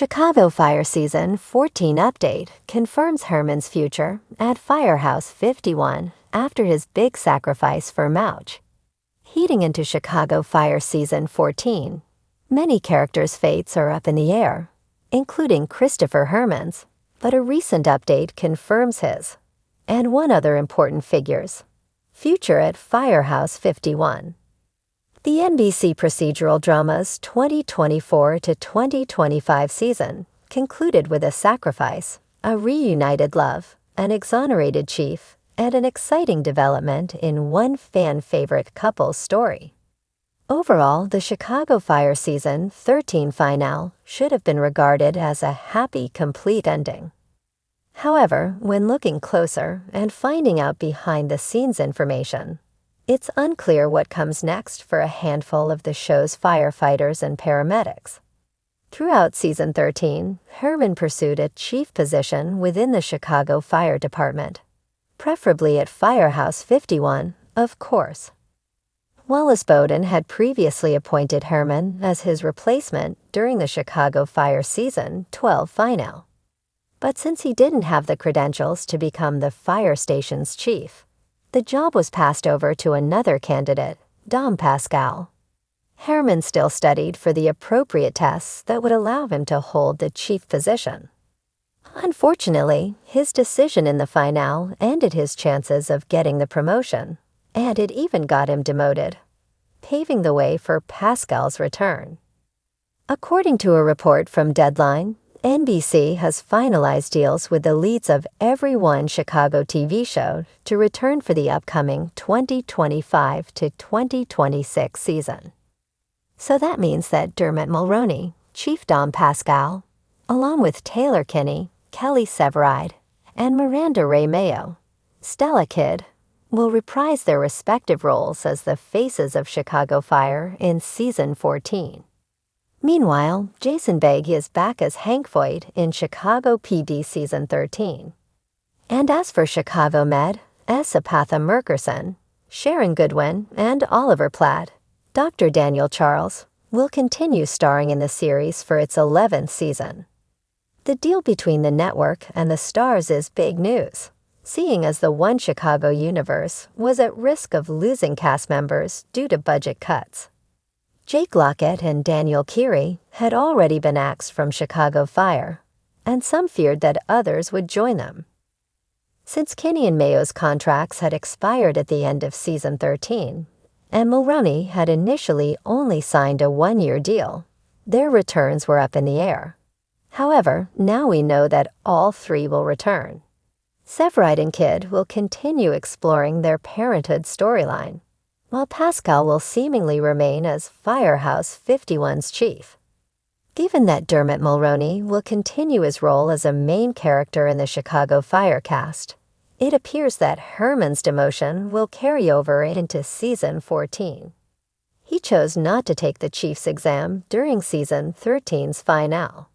Chicago Fire Season 14 update confirms Herrmann's future at Firehouse 51 after his big sacrifice for Mouch. Heading into Chicago Fire Season 14, many characters' fates are up in the air, including Christopher Herrmann's, but a recent update confirms his, and one other important figure's, future at Firehouse 51. The NBC procedural drama's 2024 to 2025 season concluded with a sacrifice, a reunited love, an exonerated chief, and an exciting development in one fan-favorite couple's story. Overall, the Chicago Fire Season 13 finale should have been regarded as a happy, complete ending. However, when looking closer and finding out behind-the-scenes information, it's unclear what comes next for a handful of the show's firefighters and paramedics. Throughout Season 13, Herrmann pursued a chief position within the Chicago Fire Department, preferably at Firehouse 51, of course. Wallace Bowden had previously appointed Herrmann as his replacement during the Chicago Fire Season 12 finale. But since he didn't have the credentials to become the fire station's chief, the job was passed over to another candidate, Dom Pascal. Herrmann still studied for the appropriate tests that would allow him to hold the chief position. Unfortunately, his decision in the finale ended his chances of getting the promotion, and it even got him demoted, paving the way for Pascal's return. According to a report from Deadline, NBC has finalized deals with the leads of every one Chicago TV show to return for the upcoming 2025 to 2026 season. So that means that Dermot Mulroney, Chief Dom Pascal, along with Taylor Kinney, Kelly Severide, and Miranda Ray Mayo, Stella Kidd, will reprise their respective roles as the faces of Chicago Fire in Season 14. Meanwhile, Jason Begg is back as Hank Voight in Chicago PD Season 13. And as for Chicago Med, Esapatha Merkerson, Sharon Goodwin, and Oliver Platt, Dr. Daniel Charles will continue starring in the series for its 11th season. The deal between the network and the stars is big news, seeing as the One Chicago universe was at risk of losing cast members due to budget cuts. Jake Lockett and Daniel Keary had already been axed from Chicago Fire, and some feared that others would join them. Since Kinney and Mayo's contracts had expired at the end of Season 13, and Mulroney had initially only signed a one-year deal, their returns were up in the air. However, now we know that all three will return. Severide and Kidd will continue exploring their parenthood storyline, while Pascal will seemingly remain as Firehouse 51's chief. Given that Dermot Mulroney will continue his role as a main character in the Chicago Fire cast, it appears that Herrmann's demotion will carry over into Season 14. He chose not to take the chief's exam during Season 13's finale.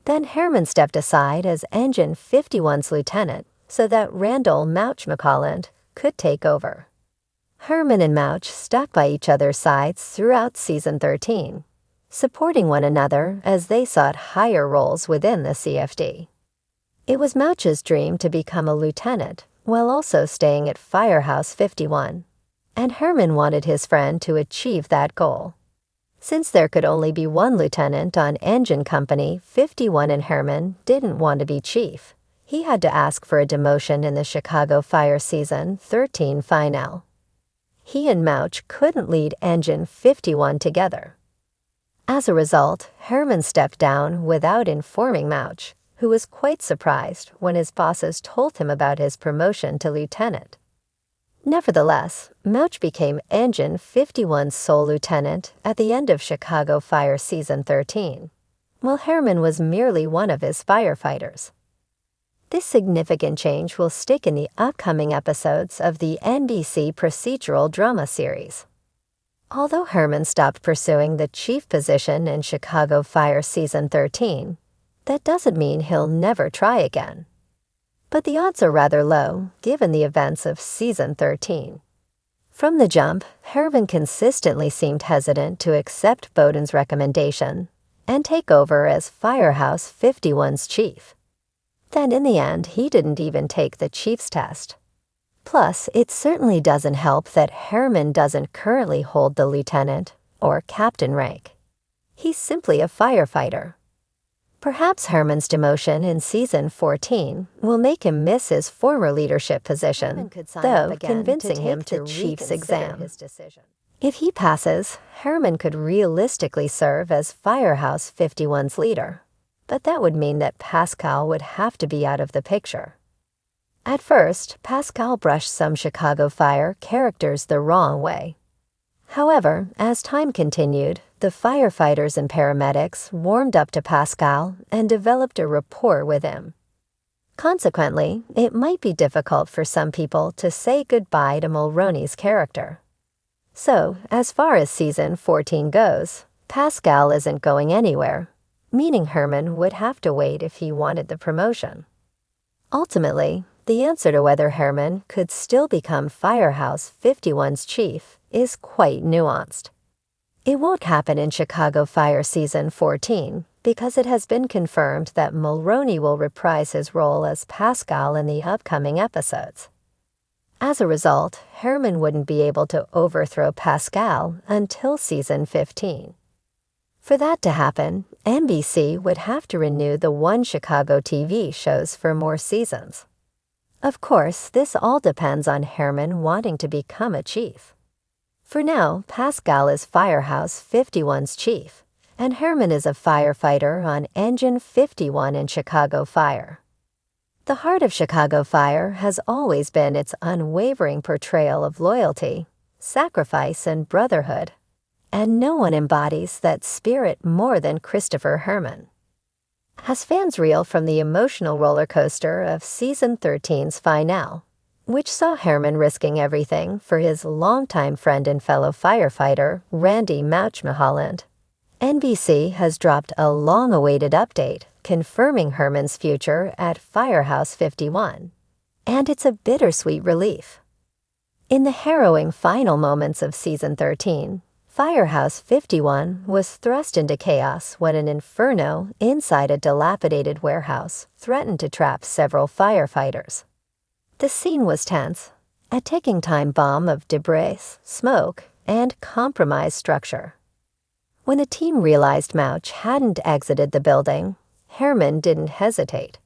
Then Herrmann stepped aside as Engine 51's lieutenant so that Randall Mouch McColland could take over. Herrmann and Mouch stuck by each other's sides throughout Season 13, supporting one another as they sought higher roles within the CFD. It was Mouch's dream to become a lieutenant while also staying at Firehouse 51, and Herrmann wanted his friend to achieve that goal. Since there could only be one lieutenant on Engine Company 51 and Herrmann didn't want to be chief, he had to ask for a demotion in the Chicago Fire Season 13 finale. He and Mouch couldn't lead Engine 51 together. As a result, Herrmann stepped down without informing Mouch, who was quite surprised when his bosses told him about his promotion to lieutenant. Nevertheless, Mouch became Engine 51's sole lieutenant at the end of Chicago Fire Season 13, while Herrmann was merely one of his firefighters. This significant change will stick in the upcoming episodes of the NBC procedural drama series. Although Herrmann stopped pursuing the chief position in Chicago Fire Season 13, that doesn't mean he'll never try again. But the odds are rather low, given the events of Season 13. From the jump, Herrmann consistently seemed hesitant to accept Bowden's recommendation, and take over as Firehouse 51's chief. Then in the end, he didn't even take the chief's test. Plus, it certainly doesn't help that Herrmann doesn't currently hold the lieutenant or captain rank. He's simply a firefighter. Perhaps Herrmann's demotion in season 14 will make him miss his former leadership position, though convincing him to chief's exam. If he passes, Herrmann could realistically serve as Firehouse 51's leader, but that would mean that Pascal would have to be out of the picture. At first, Pascal brushed some Chicago Fire characters the wrong way. However, as time continued, the firefighters and paramedics warmed up to Pascal and developed a rapport with him. Consequently, it might be difficult for some people to say goodbye to Mulroney's character. So, as far as season 14 goes, Pascal isn't going anywhere, meaning Herrmann would have to wait if he wanted the promotion. Ultimately, the answer to whether Herrmann could still become Firehouse 51's chief is quite nuanced. It won't happen in Chicago Fire season 14 because it has been confirmed that Mulroney will reprise his role as Pascal in the upcoming episodes. As a result, Herrmann wouldn't be able to overthrow Pascal until season 15. For that to happen, NBC would have to renew the One Chicago TV shows for more seasons. Of course, this all depends on Herrmann wanting to become a chief. For now, Pascal is Firehouse 51's chief, and Herrmann is a firefighter on Engine 51 in Chicago Fire. The heart of Chicago Fire has always been its unwavering portrayal of loyalty, sacrifice, and brotherhood, and no one embodies that spirit more than Christopher Herrmann. As fans reel from the emotional roller coaster of season 13's finale, which saw Herrmann risking everything for his longtime friend and fellow firefighter Randy Mouch, NBC has dropped a long-awaited update confirming Herrmann's future at Firehouse 51, and it's a bittersweet relief. In the harrowing final moments of season 13, Firehouse 51 was thrust into chaos when an inferno inside a dilapidated warehouse threatened to trap several firefighters. The scene was tense, a ticking time bomb of debris, smoke, and compromised structure. When the team realized Mouch hadn't exited the building, Herrmann didn't hesitate.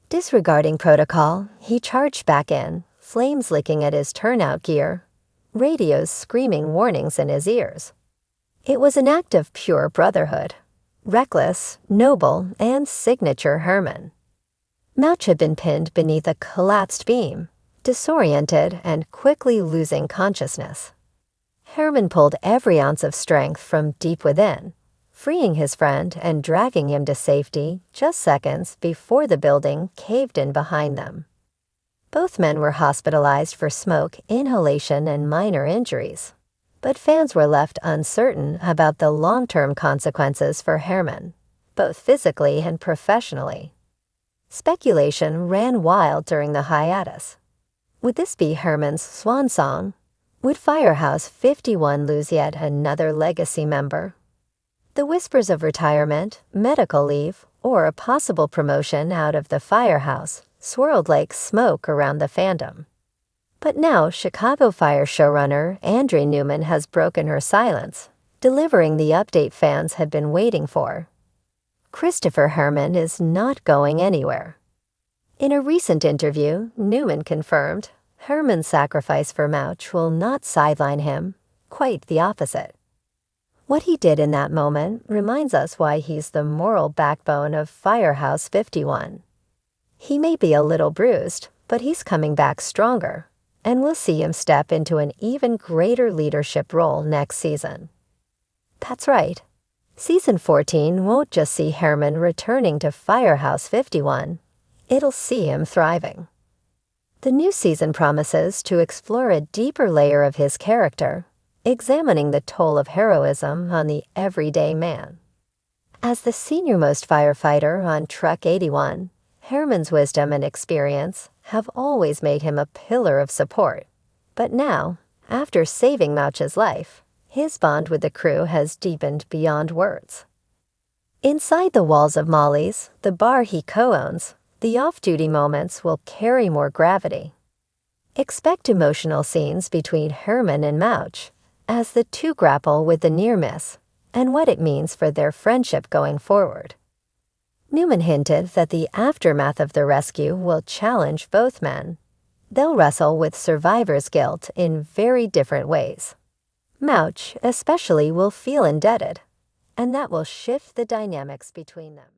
Disregarding protocol, he charged back in, flames licking at his turnout gear, radios screaming warnings in his ears. It was an act of pure brotherhood, reckless, noble, and signature Herrmann. Mouch had been pinned beneath a collapsed beam, disoriented and quickly losing consciousness. Herrmann pulled every ounce of strength from deep within, freeing his friend and dragging him to safety just seconds before the building caved in behind them. Both men were hospitalized for smoke inhalation and minor injuries, but fans were left uncertain about the long-term consequences for Herrmann, both physically and professionally. Speculation ran wild during the hiatus. Would this be Herrmann's swan song? Would Firehouse 51 lose yet another legacy member? The whispers of retirement, medical leave, or a possible promotion out of the firehouse swirled like smoke around the fandom. But now Chicago Fire showrunner Andre Newman has broken her silence, delivering the update fans had been waiting for. Christopher Herrmann is not going anywhere. In a recent interview, Newman confirmed Herrmann's sacrifice for Mouch will not sideline him, quite the opposite. What he did in that moment reminds us why he's the moral backbone of Firehouse 51. He may be a little bruised, but he's coming back stronger, and we'll see him step into an even greater leadership role next season. That's right. Season 14 won't just see Herrmann returning to Firehouse 51. It'll see him thriving. The new season promises to explore a deeper layer of his character, examining the toll of heroism on the everyday man. As the senior-most firefighter on Truck 81, Herrmann's wisdom and experience have always made him a pillar of support. But now, after saving Mouch's life, his bond with the crew has deepened beyond words. Inside the walls of Molly's, the bar he co-owns, the off-duty moments will carry more gravity. Expect emotional scenes between Herrmann and Mouch as the two grapple with the near-miss and what it means for their friendship going forward. Newman hinted that the aftermath of the rescue will challenge both men. They'll wrestle with survivor's guilt in very different ways. Mouch especially will feel indebted, and that will shift the dynamics between them.